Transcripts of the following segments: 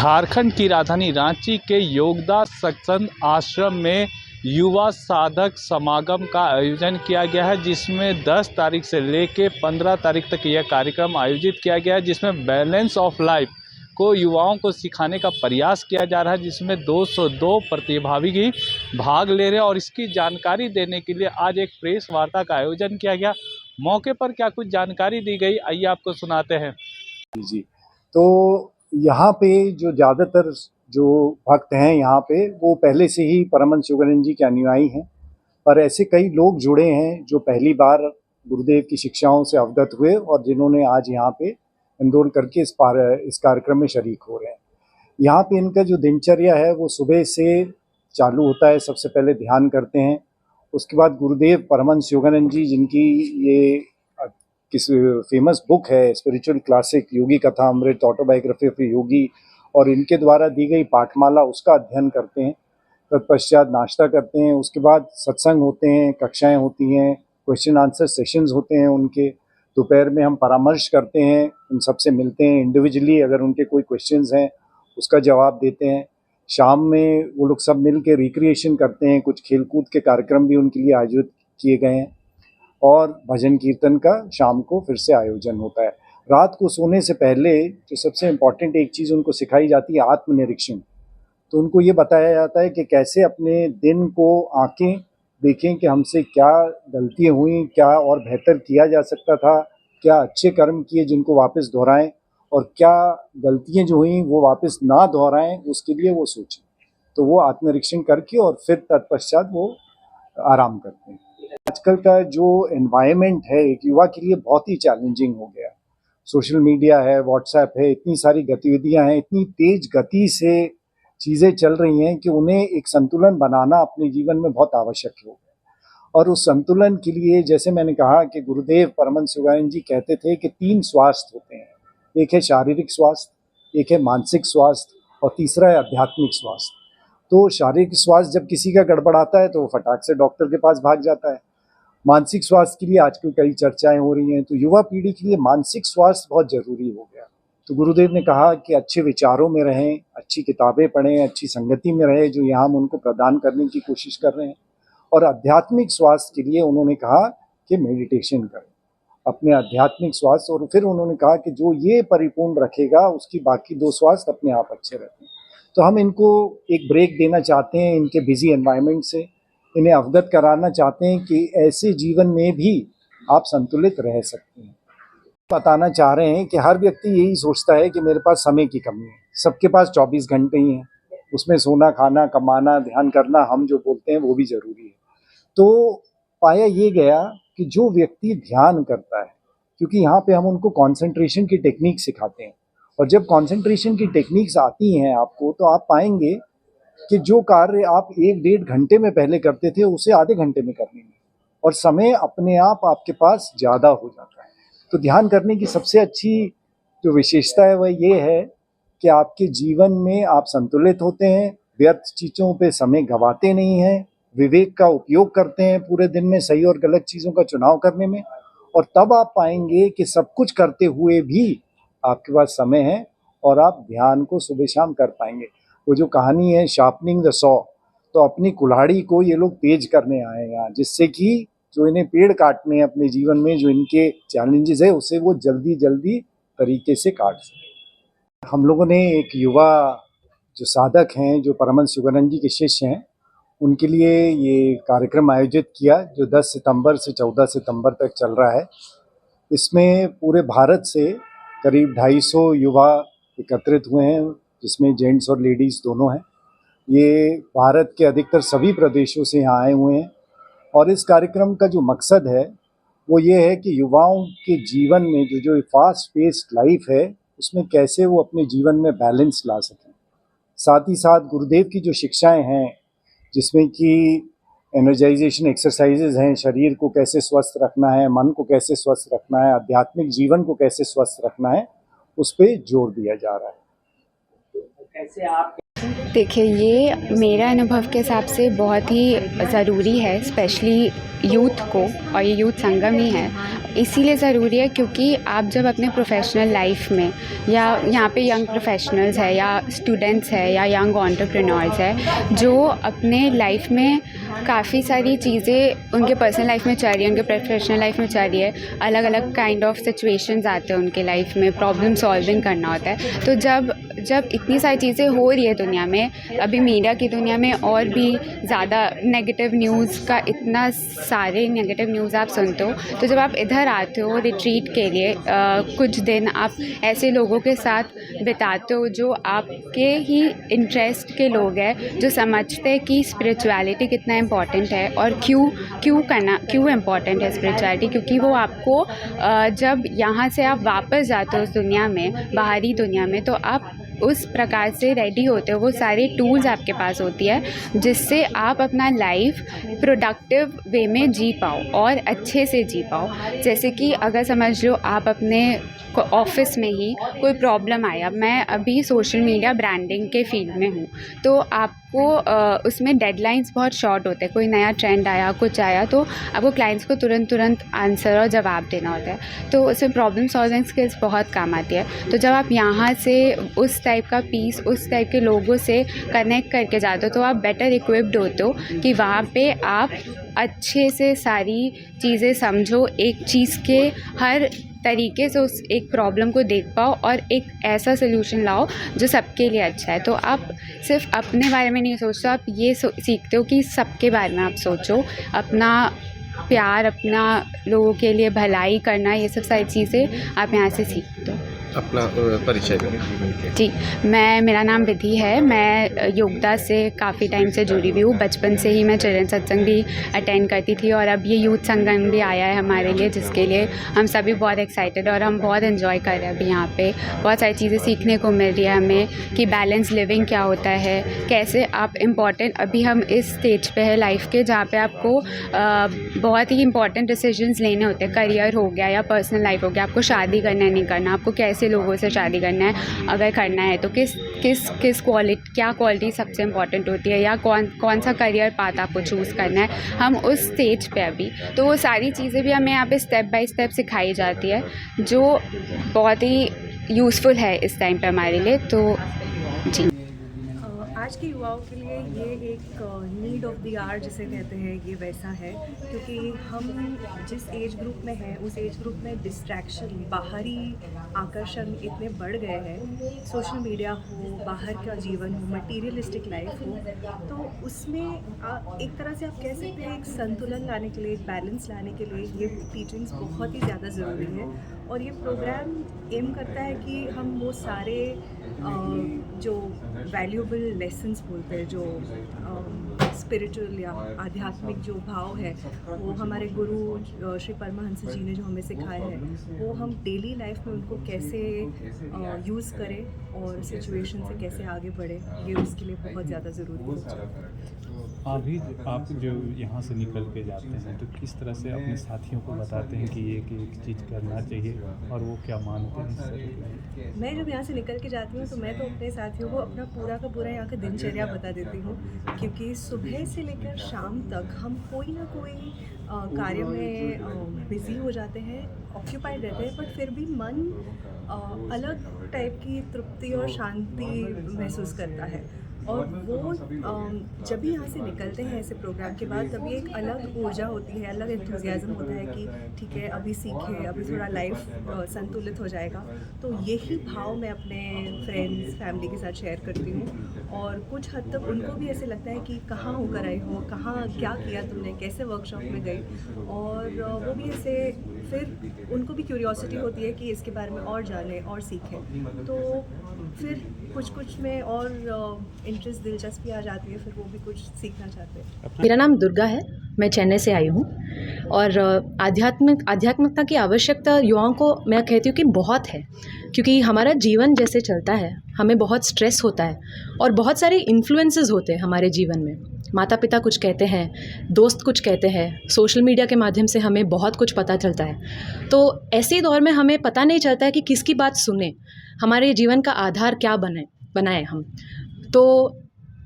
झारखंड की राजधानी रांची के योगदा सत्संग आश्रम में युवा साधक समागम का आयोजन किया गया है, जिसमें 10 तारीख से लेकर 15 तारीख तक यह कार्यक्रम आयोजित किया गया है, जिसमें बैलेंस ऑफ लाइफ को युवाओं को सिखाने का प्रयास किया जा रहा है, जिसमें 202 प्रतिभागी भाग ले रहे हैं। और इसकी जानकारी देने के लिए आज एक प्रेस वार्ता का आयोजन किया गया। मौके पर क्या कुछ जानकारी दी गई, आइए आपको सुनाते हैं। जी, तो यहाँ पे जो ज़्यादातर जो भक्त हैं यहाँ पे, वो पहले से ही परमहंस योगानंद जी के अनुयायी हैं, पर ऐसे कई लोग जुड़े हैं जो पहली बार गुरुदेव की शिक्षाओं से अवगत हुए और जिन्होंने आज यहाँ पे एनरोल करके इस कार्यक्रम में शरीक हो रहे हैं। यहाँ पे इनका जो दिनचर्या है वो सुबह से चालू होता है। सबसे पहले ध्यान करते हैं, उसके बाद गुरुदेव परमहंस योगानंद जी, जिनकी ये किस फेमस बुक है स्पिरिचुअल क्लासिक योगी कथा अमृत ऑटोबायोग्राफी ऑफ योगी, और इनके द्वारा दी गई पाठमाला उसका अध्ययन करते हैं। तत्पश्चात नाश्ता करते हैं, उसके बाद सत्संग होते हैं, कक्षाएं होती हैं, क्वेश्चन आंसर सेशंस होते हैं उनके। दोपहर में हम परामर्श करते हैं, उन सबसे मिलते हैं इंडिविजुअली, अगर उनके कोई क्वेश्चंस हैं उसका जवाब देते हैं। शाम में वो लोग सब मिल के रिक्रिएशन करते हैं, कुछ खेलकूद के कार्यक्रम भी उनके लिए आयोजित किए गए हैं, और भजन कीर्तन का शाम को फिर से आयोजन होता है। रात को सोने से पहले जो सबसे इम्पॉर्टेंट एक चीज़ उनको सिखाई जाती है, आत्मनिरीक्षण। तो उनको ये बताया जाता है कि कैसे अपने दिन को आंकें देखें कि हमसे क्या गलतियाँ हुई, क्या और बेहतर किया जा सकता था, क्या अच्छे कर्म किए जिनको वापस दोहराएं, और क्या गलतियाँ जो हुई वो वापस ना दोहराएं, उसके लिए वो सोचें। तो वो आत्मनिरीक्षण करके और फिर तत्पश्चात वो आराम करते हैं। आजकल का जो एनवायरनमेंट है एक युवा के लिए बहुत ही चैलेंजिंग हो गया। सोशल मीडिया है, व्हाट्सएप है, इतनी सारी गतिविधियां हैं, इतनी तेज गति से चीज़ें चल रही हैं कि उन्हें एक संतुलन बनाना अपने जीवन में बहुत आवश्यक हो गया। और उस संतुलन के लिए, जैसे मैंने कहा कि गुरुदेव परमहंस योगानंद जी कहते थे कि 3 स्वास्थ्य होते हैं। एक है शारीरिक स्वास्थ्य, एक है मानसिक स्वास्थ्य, और तीसरा है आध्यात्मिक स्वास्थ्य। तो शारीरिक स्वास्थ्य जब किसी का गड़बड़ाता है तो वो फटाक से डॉक्टर के पास भाग जाता है। मानसिक स्वास्थ्य के लिए आजकल कई चर्चाएं हो रही हैं, तो युवा पीढ़ी के लिए मानसिक स्वास्थ्य बहुत ज़रूरी हो गया। तो गुरुदेव ने कहा कि अच्छे विचारों में रहें, अच्छी किताबें पढ़ें, अच्छी संगति में रहें, जो यहाँ हम उनको प्रदान करने की कोशिश कर रहे हैं। और आध्यात्मिक स्वास्थ्य के लिए उन्होंने कहा कि मेडिटेशन करें, अपने आध्यात्मिक स्वास्थ्य। और फिर उन्होंने कहा कि जो ये परिपूर्ण रखेगा उसकी बाकी 2 स्वास्थ्य अपने आप अच्छे रहते हैं। तो हम इनको एक ब्रेक देना चाहते हैं इनके बिजी एनवायरनमेंट से, इन्हें अवगत कराना चाहते हैं कि ऐसे जीवन में भी आप संतुलित रह सकते हैं। बताना चाह रहे हैं कि हर व्यक्ति यही सोचता है कि मेरे पास समय की कमी है। सबके पास 24 घंटे ही हैं, उसमें सोना, खाना, कमाना, ध्यान करना, हम जो बोलते हैं वो भी ज़रूरी है। तो पाया ये गया कि जो व्यक्ति ध्यान करता है, क्योंकि यहाँ पे हम उनको कॉन्सेंट्रेशन की टेक्निक सिखाते हैं, और जब कॉन्सेंट्रेशन की टेक्निक्स आती हैं आपको, तो आप पाएंगे कि जो कार्य आप 1-1.5 घंटे में पहले करते थे उसे आधे घंटे में कर लेंगे, और समय अपने आप आपके पास ज़्यादा हो जाता है। तो ध्यान करने की सबसे अच्छी जो विशेषता है वह ये है कि आपके जीवन में आप संतुलित होते हैं, व्यर्थ चीज़ों पे समय गंवाते नहीं हैं, विवेक का उपयोग करते हैं पूरे दिन में सही और गलत चीज़ों का चुनाव करने में, और तब आप पाएंगे कि सब कुछ करते हुए भी आपके पास समय है और आप ध्यान को सुबह शाम कर पाएंगे। वो जो कहानी है शार्पनिंग द सॉ, तो अपनी कुल्हाड़ी को ये लोग तेज करने आए यहाँ, जिससे कि जो इन्हें पेड़ काटने हैं अपने जीवन में, जो इनके चैलेंजेस है, उसे वो जल्दी जल्दी तरीके से काट सकें। हम लोगों ने एक युवा जो साधक हैं, जो परमहंस योगानंद जी के शिष्य हैं, उनके लिए ये कार्यक्रम आयोजित किया, जो 10 सितंबर से 14 सितंबर तक चल रहा है। इसमें पूरे भारत से करीब 250 युवा एकत्रित हुए हैं, जिसमें जेंट्स और लेडीज़ दोनों हैं। ये भारत के अधिकतर सभी प्रदेशों से यहाँ आए हुए हैं, और इस कार्यक्रम का जो मकसद है वो ये है कि युवाओं के जीवन में जो फास्ट पेस्ड लाइफ है, उसमें कैसे वो अपने जीवन में बैलेंस ला सकें। साथ ही साथ गुरुदेव की जो शिक्षाएं हैं, जिसमें कि एनर्जाइजेशन एक्सरसाइजेज हैं, शरीर को कैसे स्वस्थ रखना है, मन को कैसे स्वस्थ रखना है, आध्यात्मिक जीवन को कैसे स्वस्थ रखना है, उस पर जोर दिया जा रहा है। कैसे आप देखिए, ये मेरा अनुभव के हिसाब से बहुत ही ज़रूरी है, स्पेशली यूथ को, और ये यूथ संगम ही है। इसीलिए ज़रूरी है क्योंकि आप जब अपने प्रोफेशनल लाइफ में या यहाँ पे यंग प्रोफेशनल्स है या स्टूडेंट्स है या यंग एंटरप्रेन्योर्स है जो अपने लाइफ में काफ़ी सारी चीज़ें उनके पर्सनल लाइफ में चल रही है, उनके प्रोफेशनल लाइफ में चल रही है, अलग अलग काइंड ऑफ सिचुएशंस आते हैं उनके लाइफ में, प्रॉब्लम सॉल्विंग करना होता है। तो जब इतनी सारी चीज़ें हो रही है दुनिया में, अभी मीडिया की दुनिया में और भी ज़्यादा नेगेटिव न्यूज़ का इतना सारे नेगेटिव न्यूज़ आप सुनते हो, तो जब आप इधर आते हो रिट्रीट के लिए कुछ दिन आप ऐसे लोगों के साथ बिताते हो जो आपके ही इंटरेस्ट के लोग हैं, जो समझते हैं कि स्पिरिचुअलिटी कितना इम्पॉर्टेंट है और क्यों इम्पॉर्टेंट है स्पिरिचुअलिटी, क्योंकि वो आपको जब यहाँ से आप वापस जाते हो उस दुनिया में, बाहरी दुनिया में, तो आप उस प्रकार से रेडी होते हो, वो सारे टूल्स आपके पास होती है जिससे आप अपना लाइफ प्रोडक्टिव वे में जी पाओ और अच्छे से जी पाओ। जैसे कि अगर समझ लो आप अपने ऑफिस में ही कोई प्रॉब्लम आया, मैं अभी सोशल मीडिया ब्रांडिंग के फील्ड में हूँ, तो आपको उसमें डेडलाइंस बहुत शॉर्ट होते हैं, कोई नया ट्रेंड आया, कुछ आया, तो आपको क्लाइंट्स को तुरंत आंसर और जवाब देना होता है, तो उसमें प्रॉब्लम सॉल्विंग स्किल्स बहुत काम आती है। तो जब आप यहाँ से उस टाइप का पीस, उस टाइप के लोगों से कनेक्ट करके जाते हो, तो आप बेटर इक्विप्ड होते हो कि वहाँ पे आप अच्छे से सारी चीज़ें समझो, एक चीज़ के हर तरीके से उस एक प्रॉब्लम को देख पाओ और एक ऐसा सोल्यूशन लाओ जो सबके लिए अच्छा है। तो आप सिर्फ अपने बारे में नहीं सोचते, आप ये सीखते हो कि सबके बारे में आप सोचो, अपना प्यार, अपना लोगों के लिए भलाई करना, ये सब सारी चीज़ें आप यहाँ से सीखते हो। अपना परिचय दें। जी, मेरा नाम विधि है। मैं योगदा से काफ़ी टाइम से जुड़ी हुई हूँ। बचपन से ही मैं चिल्ड्रन सत्संग भी अटेंड करती थी और अब ये यूथ संगम भी आया है हमारे लिए, जिसके लिए हम सभी बहुत एक्साइटेड और हम बहुत एंजॉय कर रहे हैं। अभी यहाँ पे बहुत सारी चीज़ें सीखने को मिल रही है हमें कि बैलेंस लिविंग क्या होता है, कैसे आप इम्पॉर्टेंट, अभी हम इस स्टेज पे है लाइफ के जहाँ पे आपको बहुत ही इंपॉर्टेंट डिसीजंस लेने होते हैं। करियर हो गया या पर्सनल लाइफ हो गया, आपको शादी करना है नहीं करना, आपको कैसे लोगों से शादी करना है, अगर करना है तो किस क्वालिटी सबसे इम्पॉर्टेंट होती है, या कौन सा करियर पाथ आपको चूज़ करना है। हम उस स्टेज पे अभी, तो वो सारी चीज़ें भी हमें यहाँ पे स्टेप बाय स्टेप सिखाई जाती है जो बहुत ही यूज़फुल है इस टाइम पे हमारे लिए। तो जी, आज के युवाओं के लिए ये एक नीड ऑफ द आवर जिसे कहते हैं, ये वैसा है, क्योंकि हम जिस एज ग्रुप में हैं उस एज ग्रुप में डिस्ट्रैक्शन, बाहरी आकर्षण इतने बढ़ गए हैं, सोशल मीडिया हो, बाहर का जीवन हो, मटीरियलिस्टिक लाइफ हो, तो उसमें एक तरह से आप कह सकते हैं एक संतुलन लाने के लिए, एक बैलेंस लाने के लिए ये टीचिंग्स बहुत ही ज़्यादा ज़रूरी है। और ये प्रोग्राम एम करता है कि हम वो सारे जो वैल्यूएबल लेसन्स बोलते हैं, जो स्पिरिचुअल या आध्यात्मिक जो भाव है, वो हमारे गुरु श्री परमहंस जी ने जो हमें सिखाए हैं, वो हम डेली लाइफ में उनको कैसे यूज़ करें और सिचुएशन से कैसे आगे बढ़े, ये उसके लिए बहुत ज़्यादा ज़रूरी है। अभी आप जो यहाँ से निकल के जाते हैं तो किस तरह से अपने साथियों को बताते हैं कि एक चीज़ करना चाहिए और वो क्या मानते हैं सर? मैं जब यहाँ से निकल के जाती हूँ तो मैं तो अपने साथियों को अपना पूरा का पूरा यहाँ का दिनचर्या बता देती हूँ, क्योंकि सुबह से लेकर शाम तक हम कोई ना कोई कार्य में बिज़ी हो जाते हैं, ऑक्यूपाइड रहते हैं, बट फिर भी मन अलग टाइप की तृप्ति और शांति महसूस करता है। और वो जब भी यहाँ से निकलते हैं ऐसे प्रोग्राम के बाद, तभी एक अलग ऊर्जा होती है, अलग एंथुजियाज्म होता है कि ठीक है, अभी सीखे, अभी थोड़ा लाइफ संतुलित हो जाएगा। तो यही भाव मैं अपने फ्रेंड्स, फैमिली के साथ शेयर करती हूँ और कुछ हद तक उनको भी ऐसे लगता है कि कहाँ होकर आए हो, कहाँ क्या किया तुमने, कैसे वर्कशॉप में गई, और वो भी ऐसे फिर उनको भी क्यूरियोसिटी होती है कि इसके बारे में और जाने और सीखें। तो फिर कुछ में और इंटरेस्ट, दिलचस्पी आ जाती है, फिर वो भी कुछ सीखना चाहते हैं। मेरा नाम दुर्गा है, मैं चेन्नई से आई हूँ और आध्यात्मिकता की आवश्यकता युवाओं को मैं कहती हूँ कि बहुत है, क्योंकि हमारा जीवन जैसे चलता है हमें बहुत स्ट्रेस होता है और बहुत सारे इन्फ्लुएंसेस होते हैं हमारे जीवन में। माता पिता कुछ कहते हैं, दोस्त कुछ कहते हैं, सोशल मीडिया के माध्यम से हमें बहुत कुछ पता चलता है। तो ऐसे दौर में हमें पता नहीं चलता है कि किसकी बात सुने, हमारे जीवन का आधार क्या बनाए हम। तो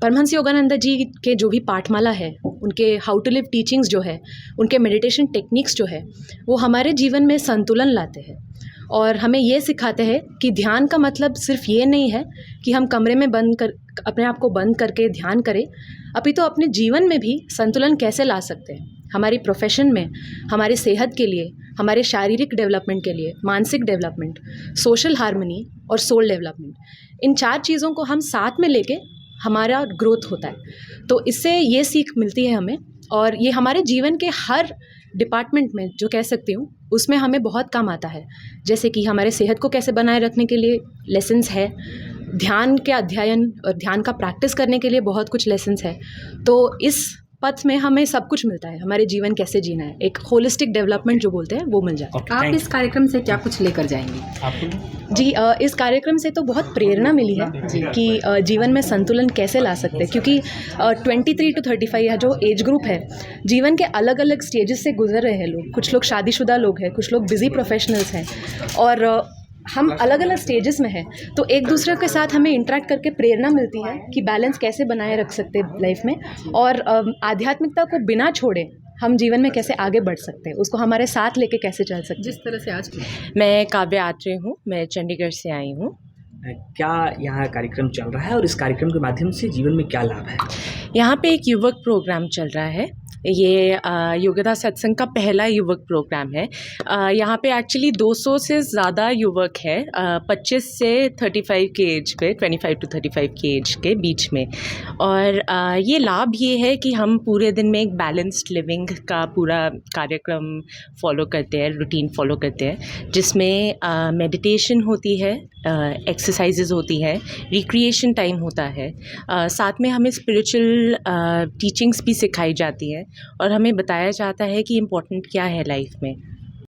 परमहंस योगानंद जी के जो भी पाठमाला है उनके हाउ टू लिव टीचिंग्स जो है, उनके मेडिटेशन टेक्निक्स जो है, वो हमारे जीवन में संतुलन लाते हैं और हमें ये सिखाते हैं कि ध्यान का मतलब सिर्फ ये नहीं है कि हम कमरे में बंद कर अपने आप को बंद करके ध्यान करें, अपितु तो अपने जीवन में भी संतुलन कैसे ला सकते हैं, हमारी प्रोफेशन में, हमारी सेहत के लिए, हमारे शारीरिक डेवलपमेंट के लिए, मानसिक डेवलपमेंट, सोशल हार्मनी और सोल डेवलपमेंट, इन 4 चीज़ों को हम साथ में लेके हमारा ग्रोथ होता है। तो इससे ये सीख मिलती है हमें और ये हमारे जीवन के हर डिपार्टमेंट में जो कह सकती हूँ उसमें हमें बहुत काम आता है। जैसे कि हमारे सेहत को कैसे बनाए रखने के लिए लेसन्स है, ध्यान के अध्ययन और ध्यान का प्रैक्टिस करने के लिए बहुत कुछ लेसन्स है। तो इस पथ में हमें सब कुछ मिलता है, हमारे जीवन कैसे जीना है, एक होलिस्टिक डेवलपमेंट जो बोलते हैं वो मिल जाता है। आप इस कार्यक्रम से क्या कुछ लेकर जाएंगे? जी इस कार्यक्रम से तो बहुत प्रेरणा मिली है कि जीवन में संतुलन कैसे ला सकते हैं, क्योंकि 23 to 35 यह जो एज ग्रुप है, जीवन के अलग अलग स्टेजेस से गुजर रहे हैं लोग। कुछ लोग शादीशुदा लोग हैं, कुछ लोग बिजी प्रोफेशनल्स हैं और हम अलग अलग स्टेजेस में हैं। तो एक दूसरे के साथ हमें इंटरेक्ट करके प्रेरणा मिलती है कि बैलेंस कैसे बनाए रख सकते हैं लाइफ में और आध्यात्मिकता को बिना छोड़े हम जीवन में कैसे आगे बढ़ सकते हैं, उसको हमारे साथ लेके कैसे चल सकते हैं। जिस तरह से आज मैं काव्या आत्रे हूँ, मैं चंडीगढ़ से आई हूँ। क्या यहाँ कार्यक्रम चल रहा है और इस कार्यक्रम के माध्यम से जीवन में क्या लाभ है? यहाँ पे एक युवक प्रोग्राम चल रहा है। ये योगदा सत्संग का पहला युवक प्रोग्राम है। यहाँ पे एक्चुअली 200 से ज़्यादा युवक है 25 से 35 के एज पे, 25 to 35 के एज के बीच में। और ये लाभ ये है कि हम पूरे दिन में एक बैलेंस्ड लिविंग का पूरा कार्यक्रम फॉलो करते हैं, रूटीन फॉलो करते हैं, जिसमें मेडिटेशन होती है, एक्सरसाइजेज होती हैं, रिक्रिएशन टाइम होता है, साथ में हमें स्पिरिचुअल टीचिंग्स भी सिखाई जाती हैं और हमें बताया जाता है कि इम्पोर्टेंट क्या है लाइफ में।